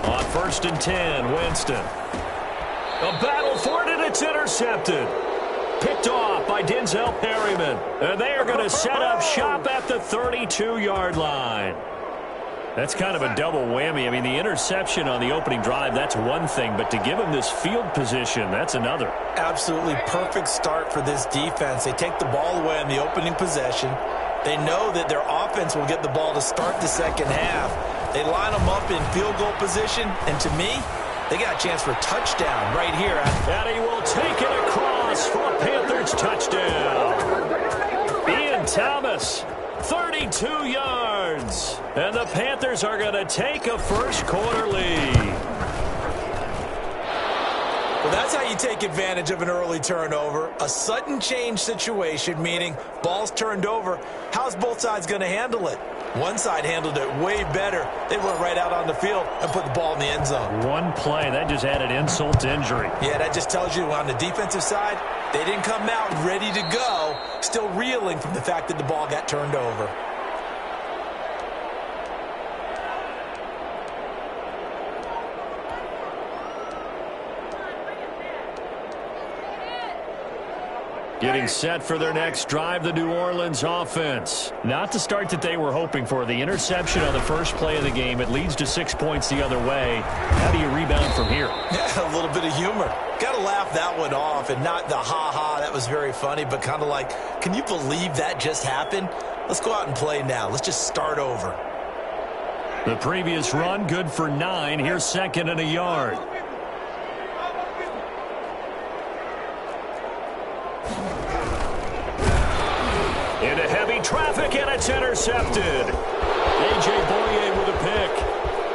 On 1st and 10, Winston. A battle for it, and it's intercepted. Picked off by Denzel Perryman. And they are going to set up shop at the 32-yard line. That's kind of a double whammy. I mean, the interception on the opening drive, that's one thing. But to give him this field position, that's another. Absolutely perfect start for this defense. They take the ball away on the opening possession. They know that their offense will get the ball to start the second half. They line them up in field goal position. And to me, they got a chance for a touchdown right here. And he will take it across for a Panthers touchdown. Ian Thomas, 32 yards. And the Panthers are going to take a first-quarter lead. Well, that's how you take advantage of an early turnover. A sudden change situation, meaning ball's turned over. How's both sides going to handle it? One side handled it way better. They went right out on the field and put the ball in the end zone. One play, that just added insult to injury. Yeah, that just tells you on the defensive side, they didn't come out ready to go, still reeling from the fact that the ball got turned over. Getting set for their next drive, the New Orleans offense. Not the start that they were hoping for. The interception on the first play of the game. It leads to 6 points the other way. How do you rebound from here? Yeah, a little bit of humor. Got to laugh that one off, and not the ha-ha, that was very funny, but kind of like, can you believe that just happened? Let's go out and play now. Let's just start over. The previous run, good for 9. Here's 2nd and a yard. Into heavy traffic, and it's intercepted. A.J. Boye with a pick.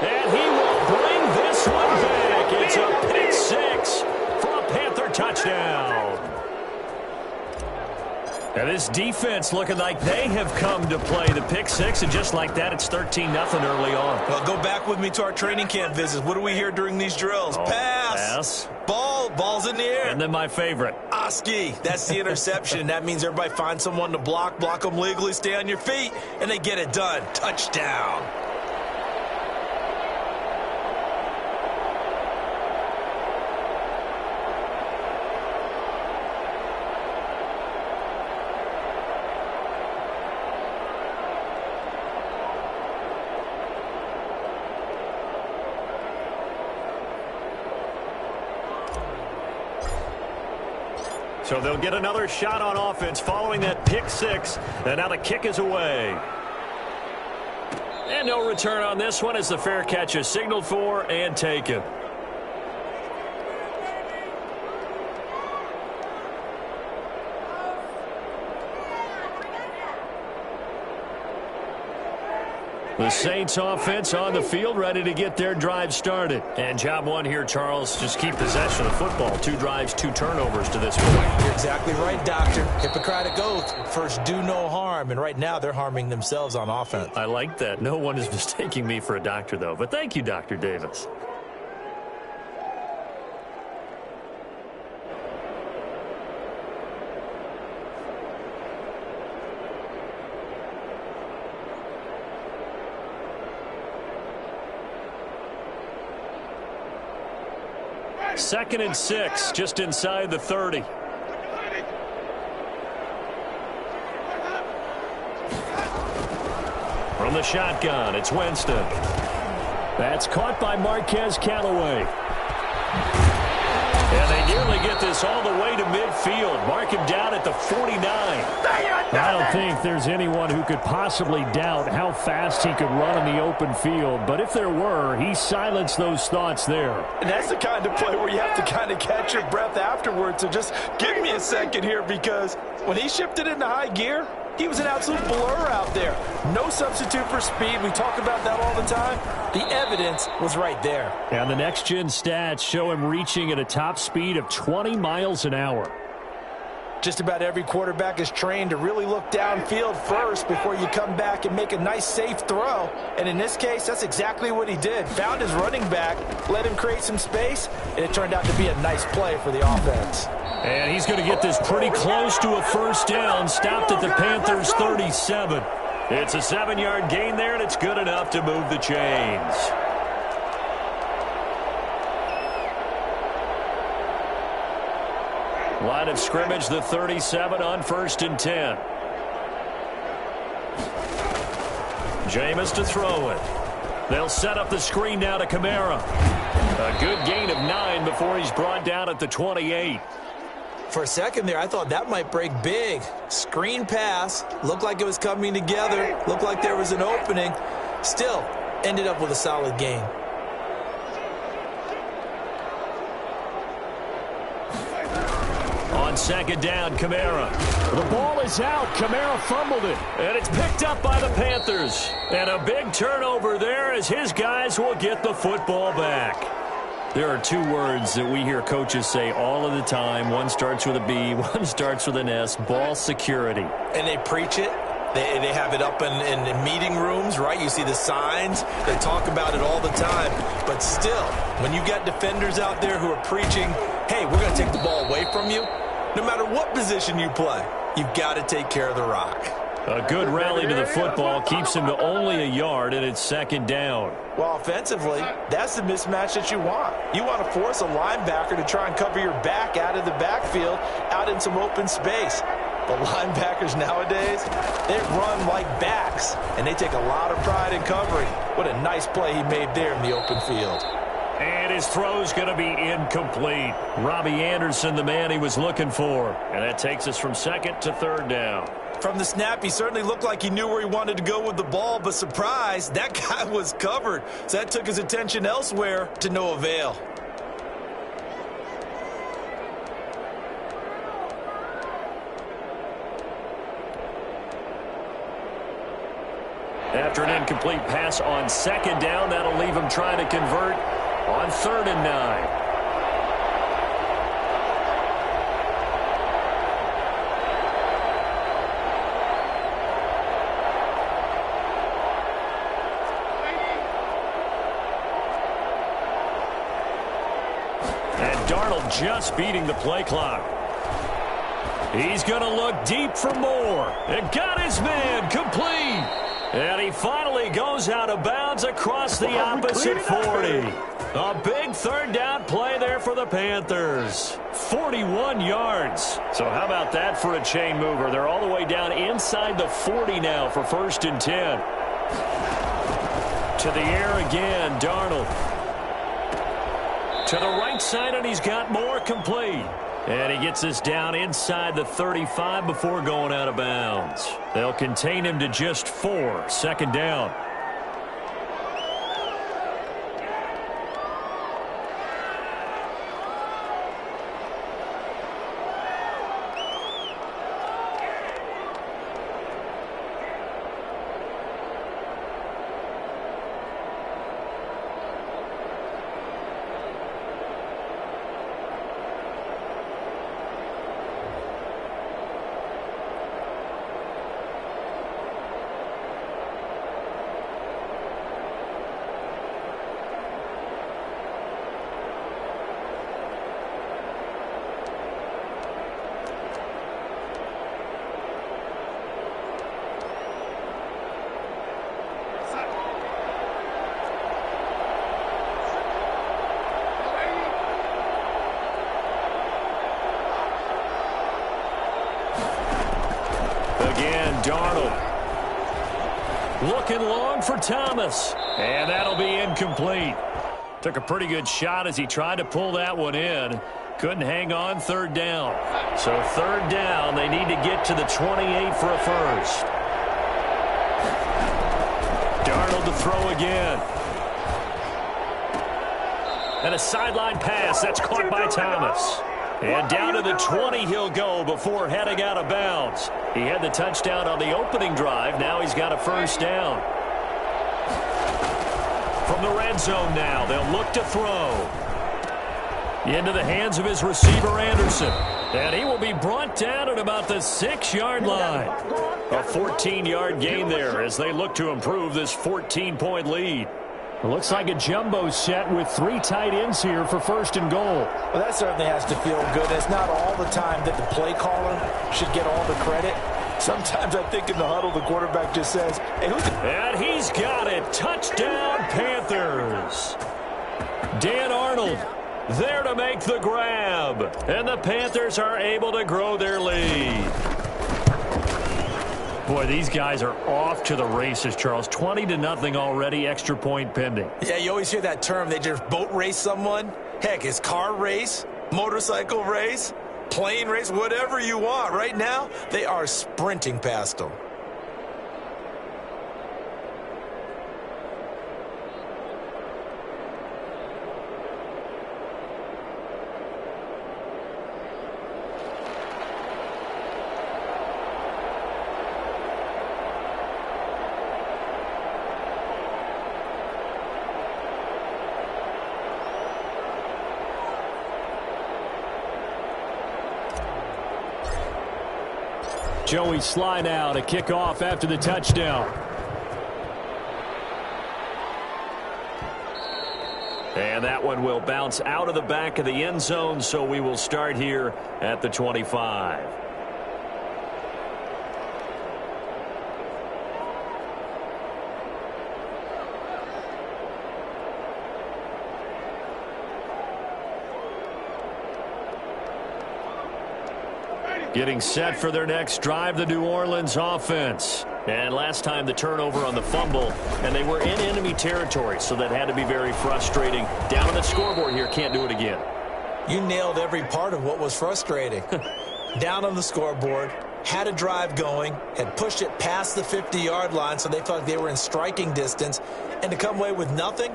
And he will bring this one back. It's a pick 6 for a Panther touchdown. Now this defense looking like they have come to play the pick 6, and just like that, it's 13-0 early on. Well, go back with me to our training camp visits. What do we hear during these drills? Pass. Ball's in the air. And then my favorite. Oski, that's the interception. That means everybody finds someone to block them legally, stay on your feet, and they get it done. Touchdown. So they'll get another shot on offense following that pick 6. And now the kick is away. And no return on this one as the fair catch is signaled for and taken. The Saints offense on the field, ready to get their drive started. And job one here, Charles, just keep possession of the football. 2 drives, 2 turnovers to this point. You're exactly right, Doctor. Hippocratic oath, first do no harm. And right now they're harming themselves on offense. I like that. No one is mistaking me for a doctor, though. But thank you, Dr. Davis. Second and 6, just inside the 30. From the shotgun, it's Winston. That's caught by Marquez Callaway. And they nearly get this all the way to midfield. Mark him down at the 49. I don't think there's anyone who could possibly doubt how fast he could run in the open field. But if there were, he silenced those thoughts there. And that's the kind of play where you have to kind of catch your breath afterwards. So just give me a second here, because when he shifted into high gear, he was an absolute blur out there. No substitute for speed. We talk about that all the time. The evidence was right there. And the next-gen stats show him reaching at a top speed of 20 miles an hour. Just about every quarterback is trained to really look downfield first before you come back and make a nice, safe throw. And in this case, that's exactly what he did. Found his running back, let him create some space, and it turned out to be a nice play for the offense. And he's going to get this pretty close to a first down. Stopped at the Panthers' 37. It's a 7-yard gain there, and it's good enough to move the chains. Line of scrimmage, the 37 on 1st and 10. Jameis to throw it. They'll set up the screen now to Kamara. A good gain of 9 before he's brought down at the 28. For a second there, I thought that might break big. Screen pass. Looked like it was coming together. Looked like there was an opening. Still, ended up with a solid gain. On 2nd down, Kamara. The ball is out. Kamara fumbled it. And it's picked up by the Panthers. And a big turnover there as his guys will get the football back. There are 2 words that we hear coaches say all of the time. One starts with a B, one starts with an S, ball security. And they preach it. They have it up in meeting rooms, right? You see the signs. They talk about it all the time. But still, when you got defenders out there who are preaching, hey, we're going to take the ball away from you, no matter what position you play, you've got to take care of the rock. A good rally to the football keeps him to only a yard, and it's 2nd down. Well, offensively, that's the mismatch that you want. You want to force a linebacker to try and cover your back out of the backfield, out in some open space. The linebackers nowadays, they run like backs, and they take a lot of pride in covering. What a nice play he made there in the open field. And his throw's going to be incomplete. Robbie Anderson, the man he was looking for. And that takes us from 2nd to 3rd down. From the snap, he certainly looked like he knew where he wanted to go with the ball, but surprise, that guy was covered. So that took his attention elsewhere to no avail. After an incomplete pass on 2nd down, that'll leave him trying to convert on 3rd and 9. Just beating the play clock. He's going to look deep for more. And got his man complete. And he finally goes out of bounds across the opposite 40. A big 3rd down play there for the Panthers. 41 yards. So how about that for a chain mover? They're all the way down inside the 40 now for 1st and 10. To the air again, Darnold. To the right side, and he's got more complete. And he gets this down inside the 35 before going out of bounds. They'll contain him to just 4. 2nd down. Darnold. Looking long for Thomas. And that'll be incomplete. Took a pretty good shot as he tried to pull that one in. Couldn't hang on 3rd down. So 3rd down, they need to get to the 28 for a first. Darnold to throw again. And a sideline pass. That's caught by Thomas. And down to the 20 he'll go before heading out of bounds. He had the touchdown on the opening drive. Now he's got a first down. From the red zone now, they'll look to throw. Into the hands of his receiver, Anderson. And he will be brought down at about the 6-yard line. A 14-yard gain there as they look to improve this 14-point lead. It looks like a jumbo set with 3 tight ends here for 1st and goal. Well, that certainly has to feel good. It's not all the time that the play caller should get all the credit. Sometimes I think in the huddle, the quarterback just says, hey, and he's got it. Touchdown, Panthers. Dan Arnold there to make the grab. And the Panthers are able to grow their lead. Boy, these guys are off to the races, Charles. 20-0 already, extra point pending. Yeah, you always hear that term. They just boat race someone. Heck, it's car race, motorcycle race, plane race, whatever you want. Right now, they are sprinting past them. Joey Sly now to kick off after the touchdown. And that one will bounce out of the back of the end zone, so we will start here at the 25. Getting set for their next drive, the New Orleans offense. And last time the turnover on the fumble, and they were in enemy territory, so that had to be very frustrating. Down on the scoreboard here, can't do it again. You nailed every part of what was frustrating. Down on the scoreboard, had a drive going, had pushed it past the 50-yard line, so they felt like they were in striking distance, and to come away with nothing,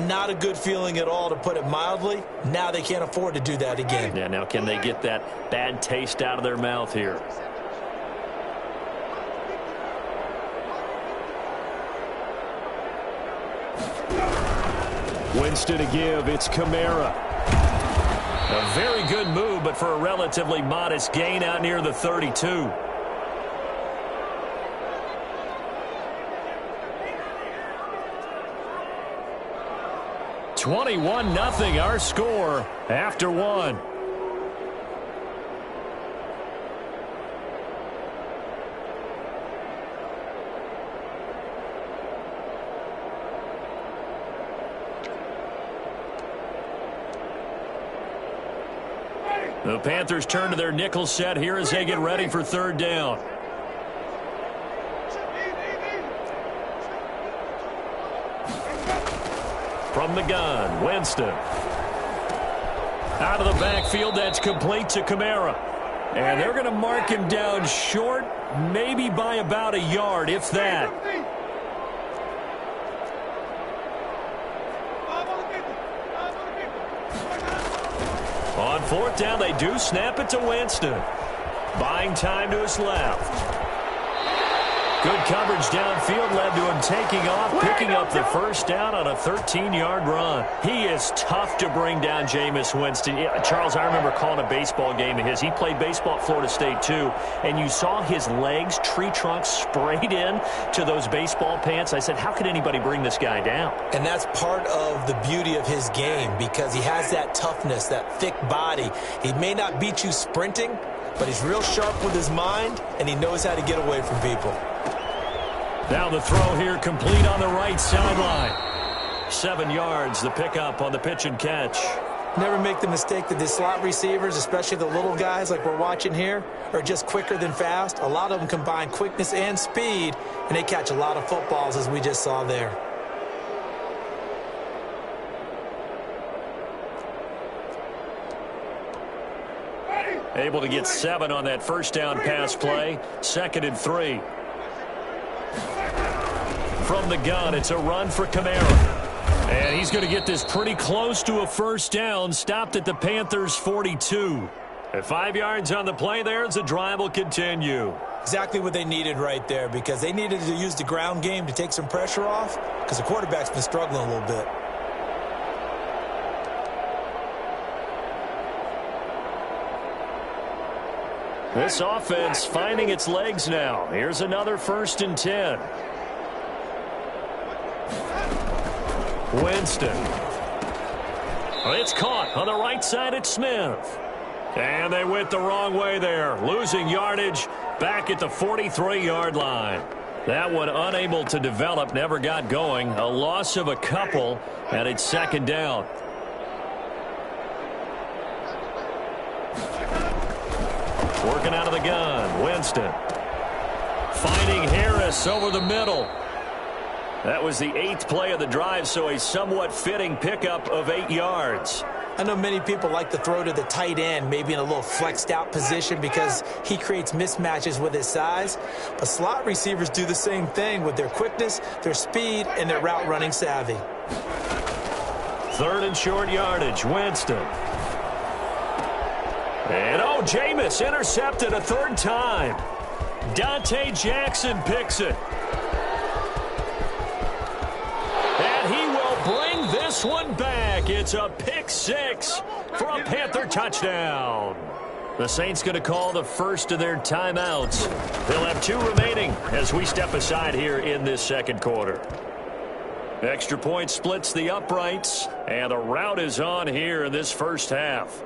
not a good feeling at all, to put it mildly. Now they can't afford to do that again. Yeah, now can they get that bad taste out of their mouth here? Winston to give. It's Kamara. A very good move, but for a relatively modest gain out near the 32. (21-0) our score after one. The Panthers turn to their nickel set here as they get ready for third down. From the gun, Winston. Out of the backfield, that's complete to Kamara. And they're going to mark him down short, maybe by about a yard, if that. On fourth down, they do snap it to Winston. Buying time to his left. Good coverage downfield led to him taking off, picking up the first down on a 13-yard run. He is tough to bring down, Jameis Winston. Yeah, Charles, I remember calling a baseball game of his. He played baseball at Florida State, too, and you saw his legs, tree trunks sprayed in to those baseball pants. I said, how could anybody bring this guy down? And that's part of the beauty of his game, because he has that toughness, that thick body. He may not beat you sprinting, but he's real sharp with his mind, and he knows how to get away from people. Now the throw here complete on the right sideline. 7 yards, the pickup on the pitch and catch. Never make the mistake that the slot receivers, especially the little guys like we're watching here, are just quicker than fast. A lot of them combine quickness and speed, and they catch a lot of footballs, as we just saw there. Able to get 7 on that first down pass play. 2nd and 3. From the gun, it's a run for Kamara. And he's going to get this pretty close to a first down. Stopped at the Panthers' 42. At 5 yards on the play there, as the drive will continue. Exactly what they needed right there, because they needed to use the ground game to take some pressure off, because the quarterback's been struggling a little bit. This offense finding its legs now. Here's another 1st and 10. Winston. It's caught on the right side. It's Smith. And they went the wrong way there, losing yardage Back at the 43-yard line. That one unable to develop, never got going. A loss of a couple, and it's second down. Working out of the gun, Winston. Finding Harris over the middle. That was the 8th play of the drive, so a somewhat fitting pickup of 8 yards. I know many people like to throw to the tight end, maybe in a little flexed out position because he creates mismatches with his size. But slot receivers do the same thing with their quickness, their speed, and their route running savvy. 3rd and short yardage, Winston. And Jameis intercepted a 3rd time. Dante Jackson picks it. And he will bring this one back. It's a pick 6 for a Panther touchdown. The Saints going to call the first of their timeouts. They'll have 2 remaining as we step aside here in this second quarter. Extra point splits the uprights, and the rout is on here in this first half.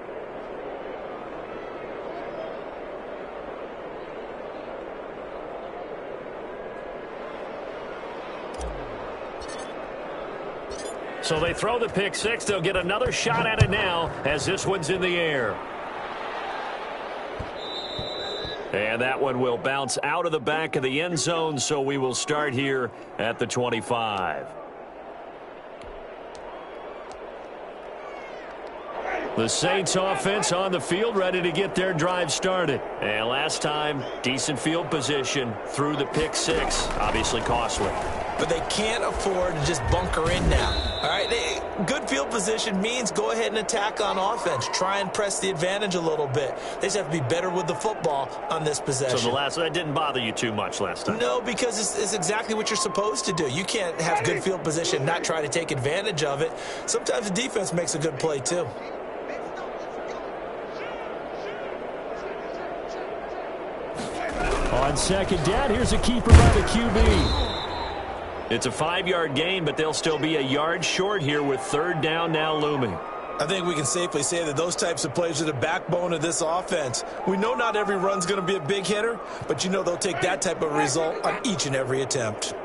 So they throw the pick 6. They'll get another shot at it now as this one's in the air. And that one will bounce out of the back of the end zone, so we will start here at the 25. The Saints offense on the field, ready to get their drive started. And last time, decent field position through the pick 6. Obviously costly. But they can't afford to just bunker in now. All right, good field position means go ahead and attack on offense. Try and press the advantage a little bit. They just have to be better with the football on this possession. So that didn't bother you too much last time? No, because it's exactly what you're supposed to do. You can't have good field position, not try to take advantage of it. Sometimes the defense makes a good play too. On second down, here's a keeper by the QB. It's a 5-yard gain, but they'll still be a yard short here with 3rd down now looming. I think we can safely say that those types of plays are the backbone of this offense. We know not every run's going to be a big hitter, but you know they'll take that type of result on each and every attempt.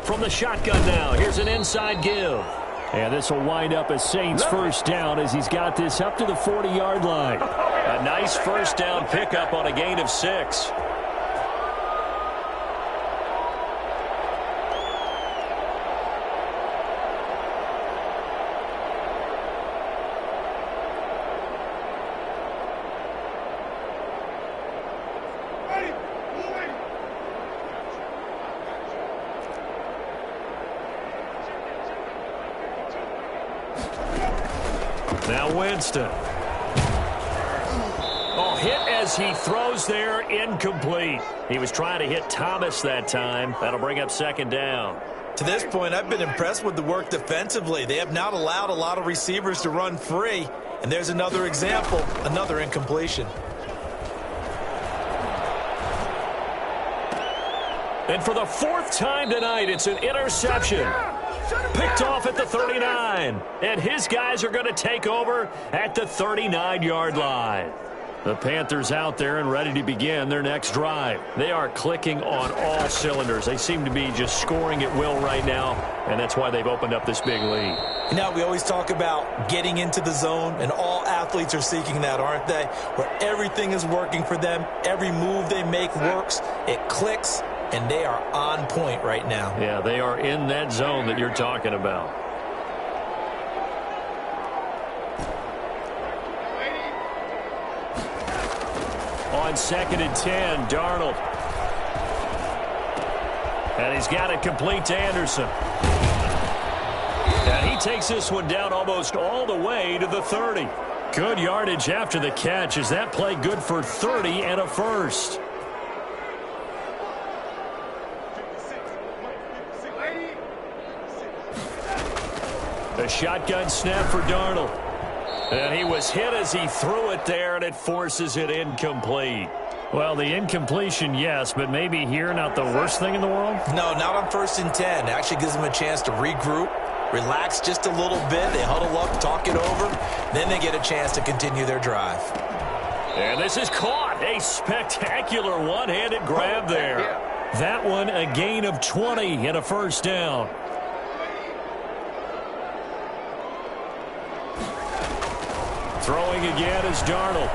From the shotgun now, here's an inside give. And this will wind up a Saints first down as he's got this up to the 40-yard line. A nice first down pickup on a gain of 6. Now Winston. Hit as he throws there, incomplete. He was trying to hit Thomas that time. That'll bring up 2nd down. To this point, I've been impressed with the work defensively. They have not allowed a lot of receivers to run free. And there's another example, another incompletion. And for the 4th time tonight, it's an interception. Picked off at the 39. And his guys are going to take over at the 39-yard line. The Panthers out there and ready to begin their next drive. They are clicking on all cylinders. They seem to be just scoring at will right now, and that's why they've opened up this big lead. You know, we always talk about getting into the zone, and all athletes are seeking that, aren't they? Where everything is working for them, every move they make works, it clicks, and they are on point right now. Yeah, they are in that zone that you're talking about. On 2nd and 10, Darnold. And he's got it complete to Anderson. And he takes this one down almost all the way to the 30. Good yardage after the catch. Is that play good for 30 and a first? The shotgun snap for Darnold. And he was hit as he threw it there, and it forces it incomplete. Well, the incompletion, yes, but maybe here not the worst thing in the world? No, not on 1st and 10. It actually gives them a chance to regroup, relax just a little bit. They huddle up, talk it over. Then they get a chance to continue their drive. And this is caught. A spectacular one-handed grab there. That one a gain of 20 and a first down. Throwing again is Darnold.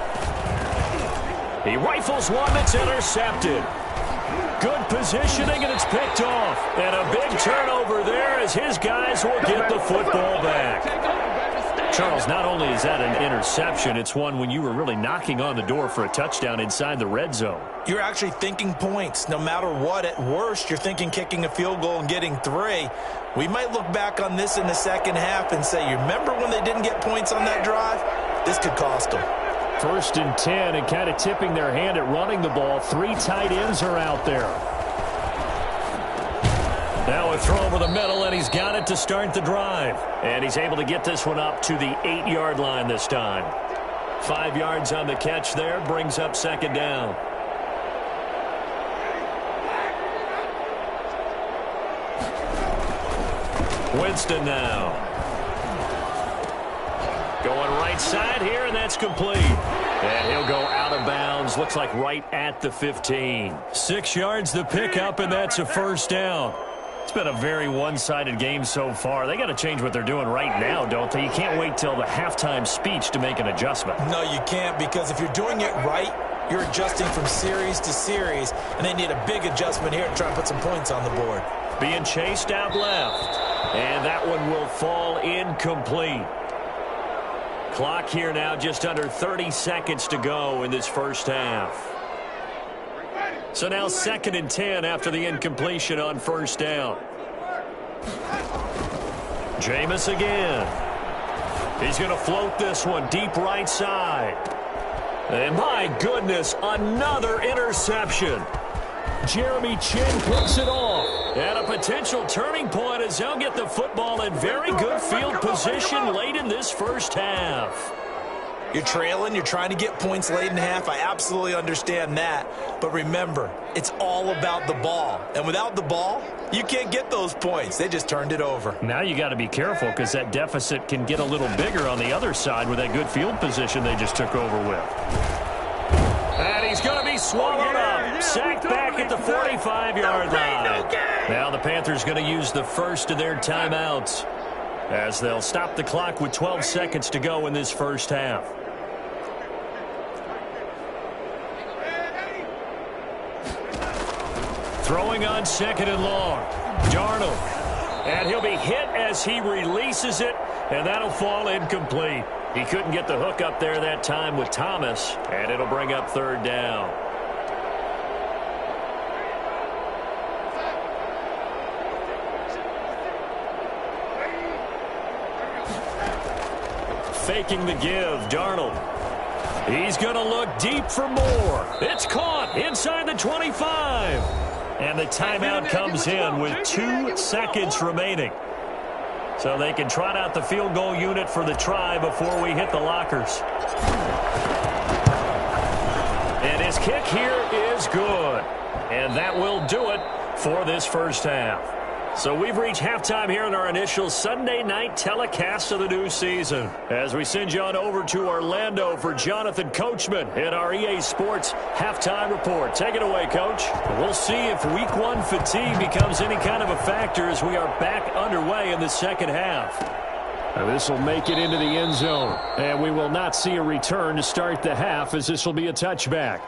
He rifles one that's intercepted. Good positioning, and it's picked off. And a big turnover there as his guys will get the football back. Charles, not only is that an interception, it's one when you were really knocking on the door for a touchdown inside the red zone. You're actually thinking points. No matter what, at worst, you're thinking kicking a field goal and getting 3. We might look back on this in the second half and say, you remember when they didn't get points on that drive? This could cost them. 1st and 10 and kind of tipping their hand at running the ball. 3 tight ends are out there. Now a throw over the middle, and he's got it to start the drive. And he's able to get this one up to the 8-yard line this time. 5 yards on the catch there, brings up 2nd down. Winston now. Going right side here, and that's complete. And he'll go out of bounds. Looks like right at the 15. 6 yards the pickup, and that's a first down. It's been a very one-sided game so far. They got to change what they're doing right now, don't they? You can't wait till the halftime speech to make an adjustment. No, you can't, because if you're doing it right, you're adjusting from series to series, and they need a big adjustment here to try and put some points on the board. Being chased out left. And that one will fall incomplete. Clock here now, just under 30 seconds to go in this first half. So now 2nd and 10 after the incompletion on 1st down. Jameis again. He's going to float this one deep right side. And my goodness, another interception. Jeremy Chinn picks it off. And a potential turning point as they'll get the football in very good field position late in this first half. You're trailing, you're trying to get points late in half. I absolutely understand that. But remember, it's all about the ball. And without the ball, you can't get those points. They just turned it over. Now you got to be careful because that deficit can get a little bigger on the other side with that good field position they just took over with. And he's going to be swallowed up. Sacked back at the 45-yard line. Now the Panthers going to use the first of their timeouts as they'll stop the clock with 12 seconds to go in this first half. Throwing on 2nd and long. Darnold. And he'll be hit as he releases it, and that'll fall incomplete. He couldn't get the hook up there that time with Thomas, and it'll bring up 3rd down. Faking the give, Darnold. He's going to look deep for more. It's caught inside the 25. And the timeout comes in with 2 seconds remaining. So they can trot out the field goal unit for the try before we hit the lockers. And his kick here is good. And that will do it for this first half. So we've reached halftime here in our initial Sunday night telecast of the new season. As we send you on over to Orlando for Jonathan Coachman in our EA Sports halftime report. Take it away, Coach. We'll see if Week 1 fatigue becomes any kind of a factor as we are back underway in the second half. This will make it into the end zone. And we will not see a return to start the half as this will be a touchback.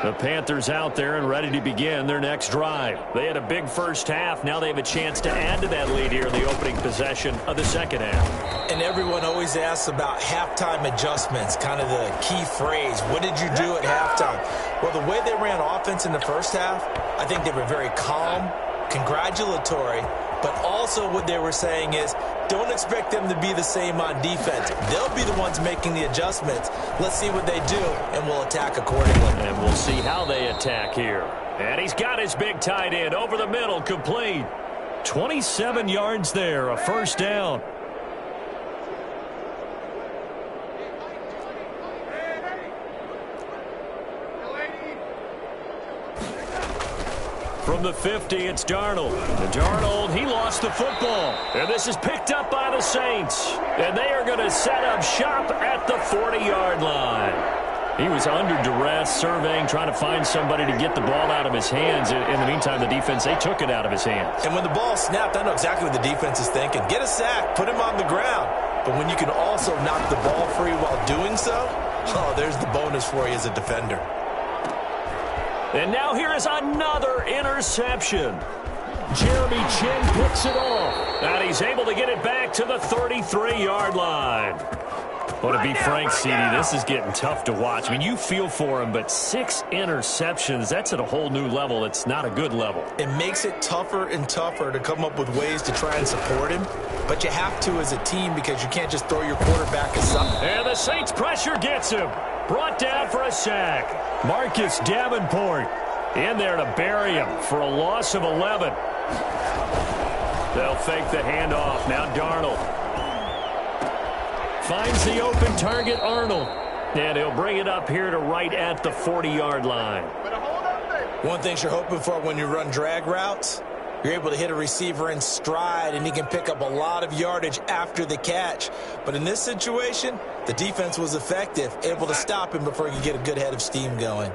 The Panthers out there and ready to begin their next drive. They had a big first half. Now they have a chance to add to that lead here in the opening possession of the second half. And everyone always asks about halftime adjustments, kind of the key phrase. What did you do at halftime? Well, the way they ran offense in the first half, I think they were very calm, congratulatory, but also what they were saying is, don't expect them to be the same on defense. They'll be the ones making the adjustments. Let's see what they do, and we'll attack accordingly. And we'll see how they attack here. And he's got his big tight end over the middle, complete. 27 yards there, a first down. From the 50, it's Darnold. And Darnold, he lost the football. And this is picked up by the Saints. And they are going to set up shop at the 40-yard line. He was under duress, surveying, trying to find somebody to get the ball out of his hands. In the meantime, the defense, they took it out of his hands. And when the ball snapped, I know exactly what the defense is thinking. Get a sack, put him on the ground. But when you can also knock the ball free while doing so, oh, there's the bonus for you as a defender. And now here is another interception. Jeremy Chinn picks it off. And he's able to get it back to the 33-yard line. But to be frank, CD, this is getting tough to watch. I mean, you feel for him, but 6 interceptions, that's at a whole new level. It's not a good level. It makes it tougher and tougher to come up with ways to try and support him. But you have to as a team because you can't just throw your quarterback aside. And the Saints pressure gets him. Brought down for a sack. Marcus Davenport in there to bury him for a loss of 11. They'll fake the handoff. Now Darnold finds the open target, Arnold. And he'll bring it up here to right at the 40-yard line. One thing you're hoping for when you run drag routes, you're able to hit a receiver in stride, and he can pick up a lot of yardage after the catch. But in this situation, the defense was effective, able to stop him before he could get a good head of steam going.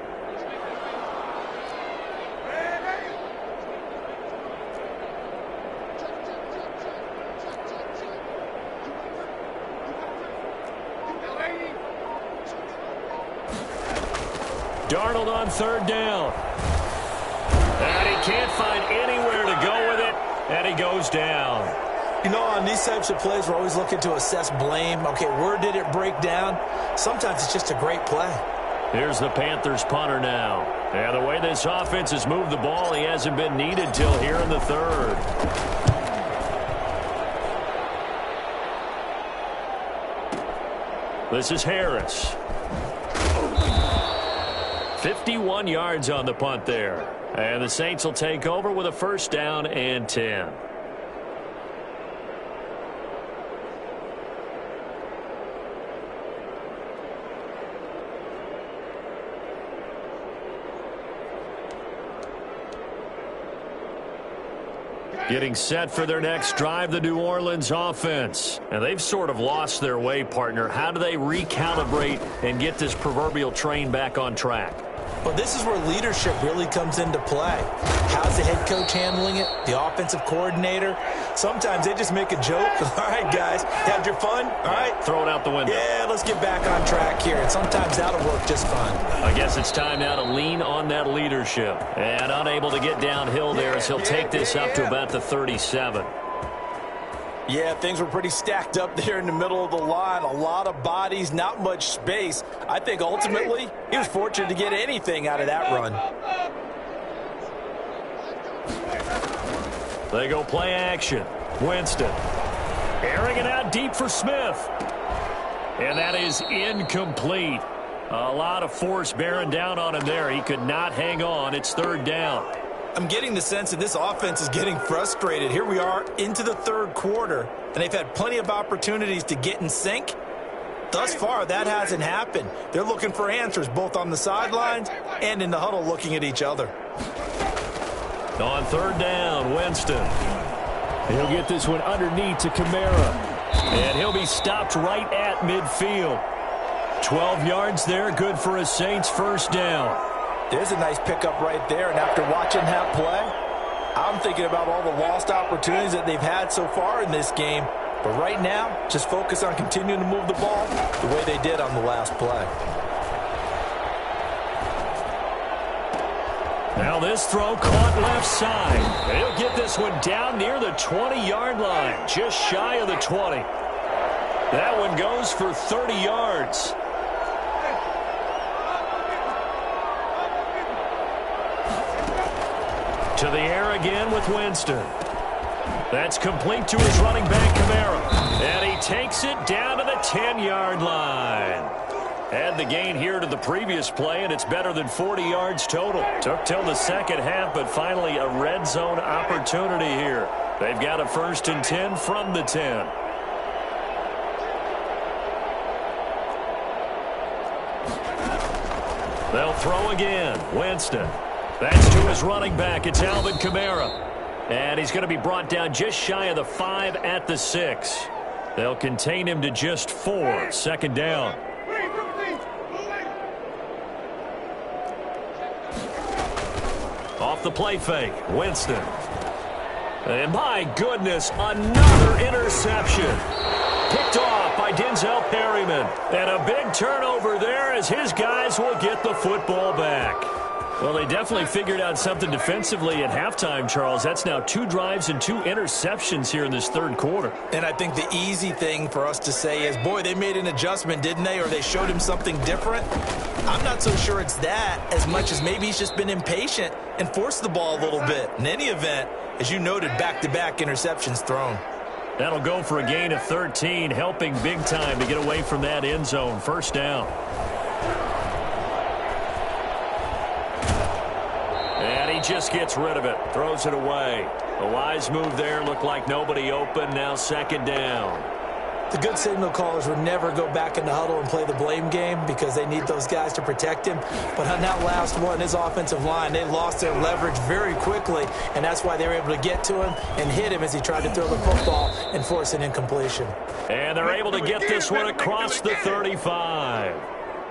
Darnold on third down. And he can't find anywhere to go with it, and he goes down. You know, on these types of plays, we're always looking to assess blame. Okay, where did it break down? Sometimes it's just a great play. Here's the Panthers punter now. And the way this offense has moved the ball, he hasn't been needed till here in the third. This is Harris. 51 yards on the punt there. And the Saints will take over with a first down and 10. Getting set for their next drive, the New Orleans offense. And they've sort of lost their way, partner. How do they recalibrate and get this proverbial train back on track? Well, this is where leadership really comes into play. How's the head coach handling it? The offensive coordinator? Sometimes they just make a joke. All right, guys, had your fun? All right. Throw it out the window. Yeah, let's get back on track here. And sometimes that'll work just fine. I guess it's time now to lean on that leadership. And unable to get downhill there as he'll take this up to about the 37. Yeah, things were pretty stacked up there in the middle of the line. A lot of bodies, not much space. I think ultimately he was fortunate to get anything out of that run. They go play action. Winston airing it out deep for Smith. And that is incomplete. A lot of force bearing down on him there. He could not hang on. It's third down. I'm getting the sense that this offense is getting frustrated. Here we are into the third quarter, and they've had plenty of opportunities to get in sync. Thus far, that hasn't happened. They're looking for answers both on the sidelines and in the huddle looking at each other. On third down, Winston. He'll get this one underneath to Kamara. And he'll be stopped right at midfield. 12 yards there, good for a Saints first down. There's a nice pickup right there, and after watching that play, I'm thinking about all the lost opportunities that they've had so far in this game. But right now, just focus on continuing to move the ball the way they did on the last play. Now this throw caught left side. He'll get this one down near the 20-yard line, just shy of the 20. That one goes for 30 yards. To the air again with Winston. That's complete to his running back, Kamara. And he takes it down to the 10-yard line. Add the gain here to the previous play, and it's better than 40 yards total. Took till the second half, but finally a red zone opportunity here. They've got a 1st and 10 from the 10. They'll throw again. Winston. That's to his running back. It's Alvin Kamara. And he's going to be brought down just shy of the 5 at the 6. They'll contain him to just 4. Second down. Off the play fake, Winston. And my goodness, another interception. Picked off by Denzel Perryman. And a big turnover there as his guys will get the football back. Well, they definitely figured out something defensively at halftime, Charles. That's now 2 drives and 2 interceptions here in this third quarter. And I think the easy thing for us to say is, boy, they made an adjustment, didn't they? Or they showed him something different. I'm not so sure it's that as much as maybe he's just been impatient and forced the ball a little bit. In any event, as you noted, back-to-back interceptions thrown. That'll go for a gain of 13, helping big time to get away from that end zone. First down. And he just gets rid of it, throws it away. A wise move there, looked like nobody open, now second down. The good signal callers would never go back in the huddle and play the blame game because they need those guys to protect him. But on that last one, his offensive line, they lost their leverage very quickly, and that's why they were able to get to him and hit him as he tried to throw the football and force an incompletion. And they're able to get this one across the 35.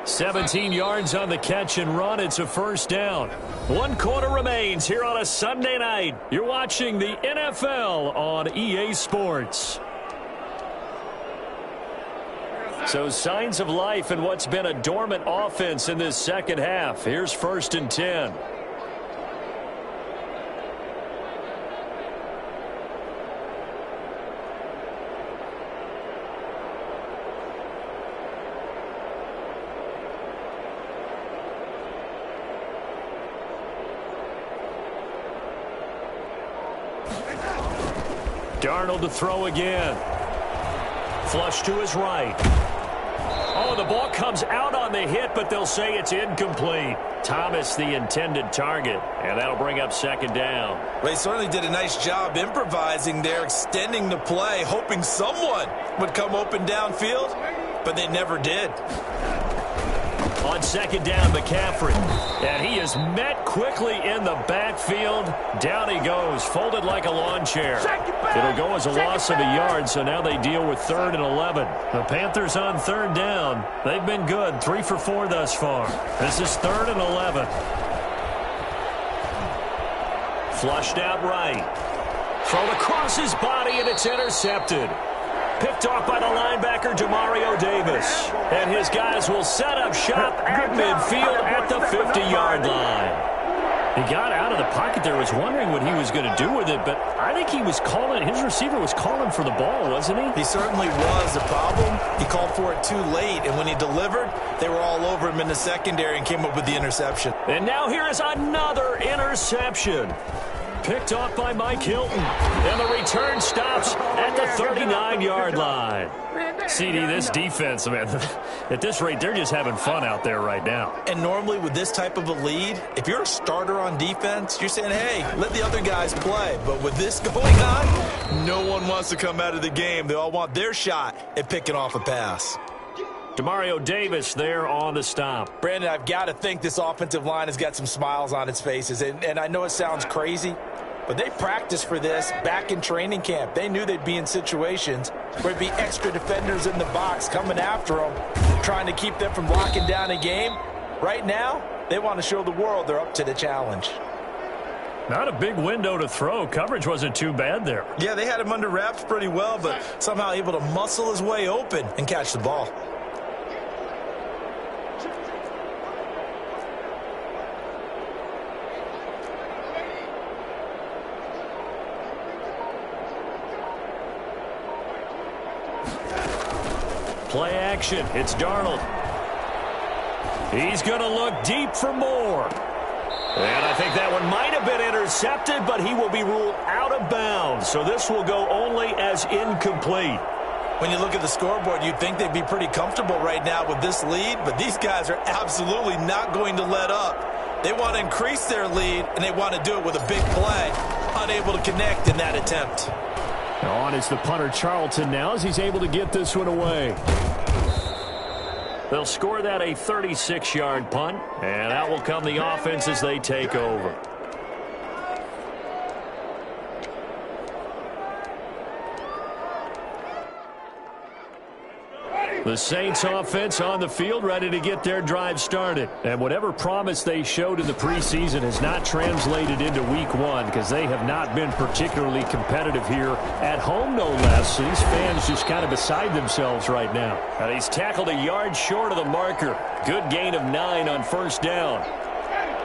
17 yards on the catch and run. It's a first down. 1 quarter remains here on a Sunday night. You're watching the NFL on EA Sports. So signs of life in what's been a dormant offense in this second half. Here's 1st and 10. Darnold to throw again. Flush to his right. Oh, the ball comes out on the hit, but they'll say it's incomplete. Thomas, the intended target, and that'll bring up second down. They certainly did a nice job improvising there, extending the play, hoping someone would come open downfield, but they never did. On second down, McCaffrey. And he is met quickly in the backfield. Down he goes, folded like a lawn chair. It'll go as a loss of a yard, so now they deal with 3rd and 11. The Panthers on 3rd down. They've been good, 3 for 4 thus far. This is 3rd and 11. Flushed out right. Thrown across his body, and it's intercepted. Picked off by the linebacker, Demario Davis. And his guys will set up shop at midfield at the 50-yard line. He got out of the pocket there, was wondering what he was going to do with it, but I think he was calling, his receiver was calling for the ball, wasn't he? He certainly was. The problem, he called for it too late, and when he delivered, they were all over him in the secondary and came up with the interception. And now here is another interception. Picked off by Mike Hilton. And the return stops at the 39-yard line. CD, this defense, man, at this rate, they're just having fun out there right now. And normally with this type of a lead, if you're a starter on defense, you're saying, hey, let the other guys play. But with this going on, no one wants to come out of the game. They all want their shot at picking off a pass. Demario Davis there on the stop. Brandon, I've got to think this offensive line has got some smiles on its faces. And I know it sounds crazy, but they practiced for this back in training camp. They knew they'd be in situations where there'd be extra defenders in the box coming after them, trying to keep them from locking down a game. Right now, they want to show the world they're up to the challenge. Not a big window to throw. Coverage wasn't too bad there. Yeah, they had him under wraps pretty well, but somehow able to muscle his way open and catch the ball. Play action. It's Darnold. He's going to look deep for more. And I think that one might have been intercepted, but he will be ruled out of bounds. So this will go only as incomplete. When you look at the scoreboard, you'd think they'd be pretty comfortable right now with this lead, but these guys are absolutely not going to let up. They want to increase their lead, and they want to do it with a big play. Unable to connect in that attempt. On is the punter Charlton now as he's able to get this one away. They'll score that a 36-yard punt, and out will come the offense as they take over. The Saints offense on the field, ready to get their drive started. And whatever promise they showed in the preseason has not translated into week one because they have not been particularly competitive here at home, no less. So these fans just kind of beside themselves right now. And he's tackled a yard short of the marker. Good gain of 9 on first down.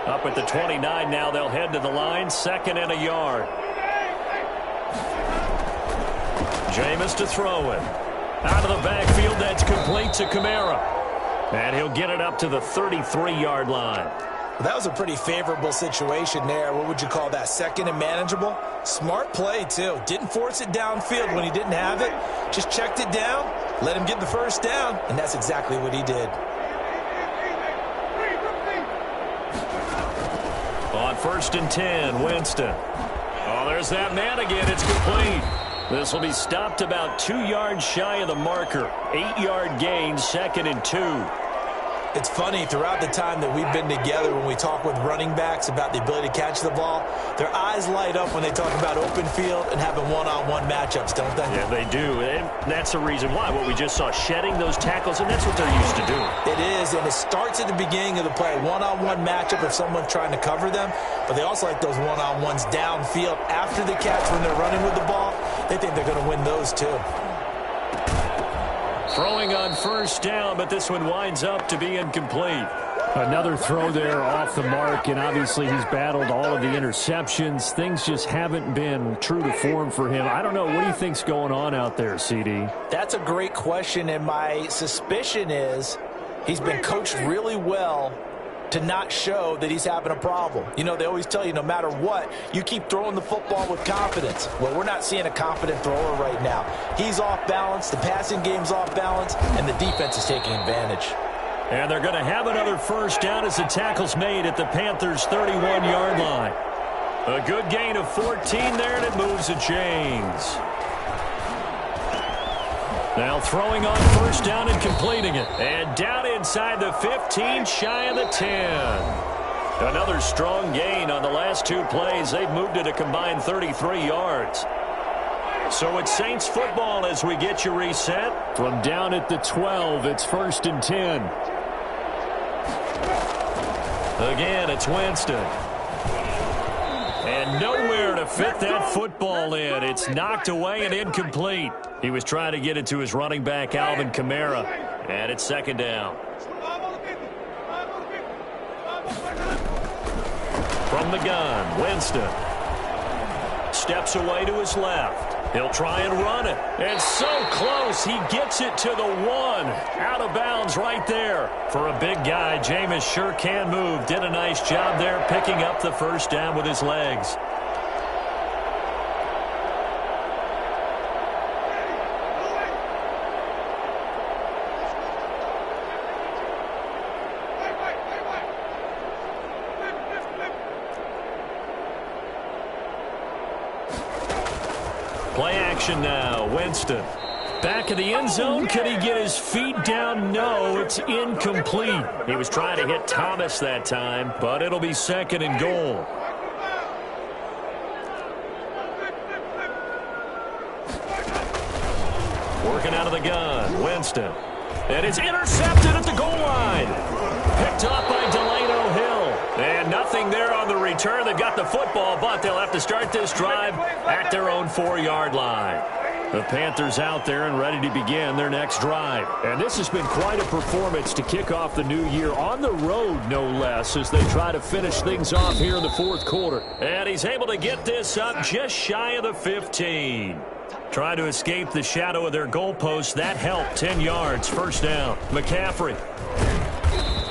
Up at the 29 now, they'll head to the line, 2nd and a yard. Jameis to throw it. Out of the backfield, that's complete to Kamara. And he'll get it up to the 33-yard line. That was a pretty favorable situation there. What would you call that? 2nd and manageable? Smart play, too. Didn't force it downfield when he didn't have it. Just checked it down, let him get the first down, and that's exactly what he did. On 1st and 10, Winston. Oh, there's that man again. It's complete. This will be stopped about 2 yards shy of the marker. 8-yard gain, 2nd and 2. It's funny, throughout the time that we've been together, when we talk with running backs about the ability to catch the ball, their eyes light up when they talk about open field and having one-on-one matchups, don't they? Yeah, they do. And that's the reason why. What we just saw, shedding those tackles, and that's what they're used to doing. It is, and it starts at the beginning of the play. One-on-one matchup if someone's trying to cover them, but they also like those one-on-ones downfield after the catch when they're running with the ball. They think they're going to win those, too. Throwing on first down, but this one winds up to be incomplete. Another throw there off the mark, and obviously he's battled all of the interceptions. Things just haven't been true to form for him. I don't know. What do you think's going on out there, CD? That's a great question, and my suspicion is he's been coached really well to not show that he's having a problem. You know, they always tell you no matter what, you keep throwing the football with confidence. Well, we're not seeing a confident thrower right now. He's off balance, the passing game's off balance, and the defense is taking advantage. And they're going to have another first down as the tackle's made at the Panthers' 31-yard line. A good gain of 14 there, and it moves the chains. Now throwing on first down and completing it. And down inside the 15, shy of the 10. Another strong gain on the last 2 plays. They've moved it a combined 33 yards. So it's Saints football as we get you reset. From down at the 12, it's 1st and 10. Again, it's Winston. And nowhere to fit that football in. It's knocked away and incomplete. He was trying to get it to his running back, Alvin Kamara. And it's 2nd down. From the gun, Winston. Steps away to his left. He'll try and run it. And so close, he gets it to the 1. Out of bounds right there. For a big guy, Jameis sure can move. Did a nice job there picking up the first down with his legs. Play action now, Winston. Back in the end zone, can he get his feet down? No, it's incomplete. He was trying to hit Thomas that time, but it'll be 2nd and goal. Working out of the gun, Winston. And it's intercepted at the goal line. Picked off by Delano Hill. And nothing there on the return. They've got the football, but they'll have to start this drive at their own 4-yard line. The Panthers out there and ready to begin their next drive. And this has been quite a performance to kick off the new year on the road, no less, as they try to finish things off here in the 4th quarter. And he's able to get this up just shy of the 15. Trying to escape the shadow of their goalpost. That helped. 10 yards. First down. McCaffrey.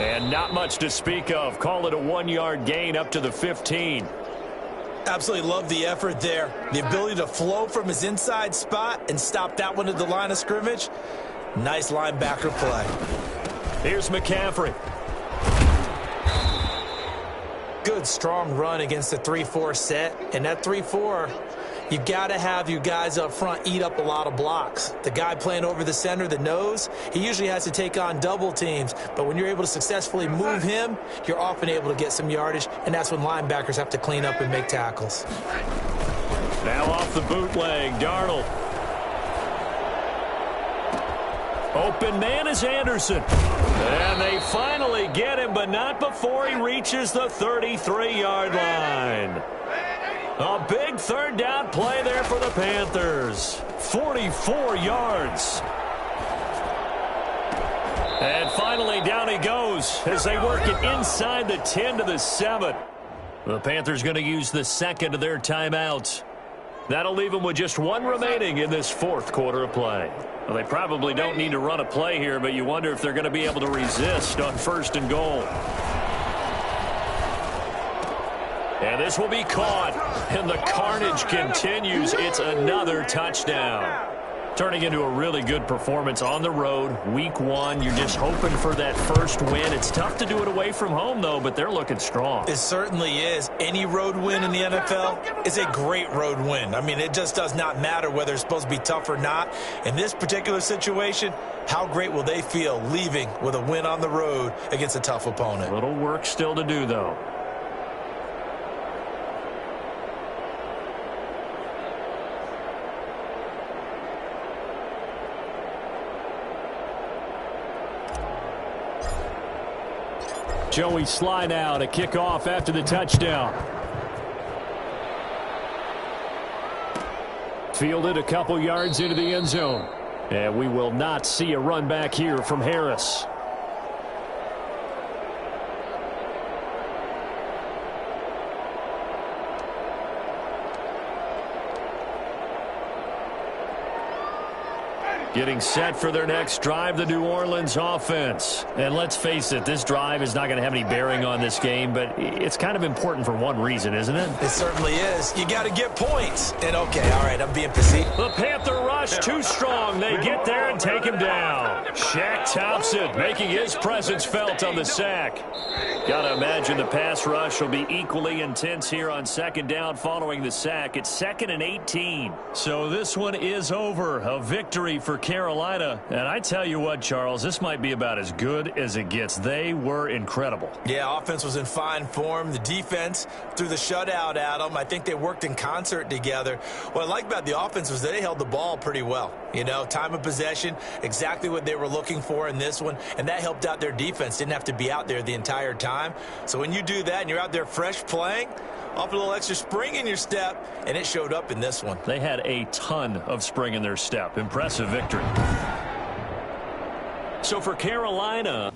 And not much to speak of. Call it a 1-yard gain up to the 15. Absolutely love the effort there. The ability to flow from his inside spot and stop that one at the line of scrimmage. Nice linebacker play. Here's McCaffrey. Good, strong run against the 3-4 set. And that 3-4, you got to have your guys up front eat up a lot of blocks. The guy playing over the center, the nose, he usually has to take on double teams. But when you're able to successfully move him, you're often able to get some yardage, and that's when linebackers have to clean up and make tackles. Now off the bootleg, Darnold. Open man is Anderson. And they finally get him, but not before he reaches the 33-yard line. A big third down play there for the Panthers. 44 yards. And finally down he goes as they work it inside the 10 to the 7. The Panthers going to use the second of their timeouts. That'll leave them with just one remaining in this fourth quarter of play. Well, they probably don't need to run a play here, but you wonder if they're going to be able to resist on 1st and goal. And this will be caught, and the carnage continues. It's another touchdown. Turning into a really good performance on the road, week 1. You're just hoping for that first win. It's tough to do it away from home, though, but they're looking strong. It certainly is. Any road win in the NFL is a great road win. I mean, it just does not matter whether it's supposed to be tough or not. In this particular situation, how great will they feel leaving with a win on the road against a tough opponent? A little work still to do, though. Joey slide out, a kickoff after the touchdown. Fielded a couple yards into the end zone. And we will not see a run back here from Harris. Getting set for their next drive, the New Orleans offense. And let's face it, this drive is not going to have any bearing on this game, but it's kind of important for one reason, isn't it? It certainly is. You got to get points. And okay, all right, I'm being facetious. The Panther rush too strong. They get there and take him down. Shaq Thompson making his presence felt on the sack. Got to imagine the pass rush will be equally intense here on 2nd down following the sack. It's 2nd and 18. So this one is over. A victory for Carolina. And I tell you what, Charles, this might be about as good as it gets. They were incredible. Yeah, offense was in fine form. The defense threw the shutout at them. I think they worked in concert together. What I like about the offense was they held the ball pretty well. You know, time of possession, exactly what they were looking for in this one. And that helped out their defense. Didn't have to be out there the entire time. So when you do that and you're out there fresh playing, off a little extra spring in your step, and it showed up in this one. They had a ton of spring in their step. Impressive victory. So for Carolina,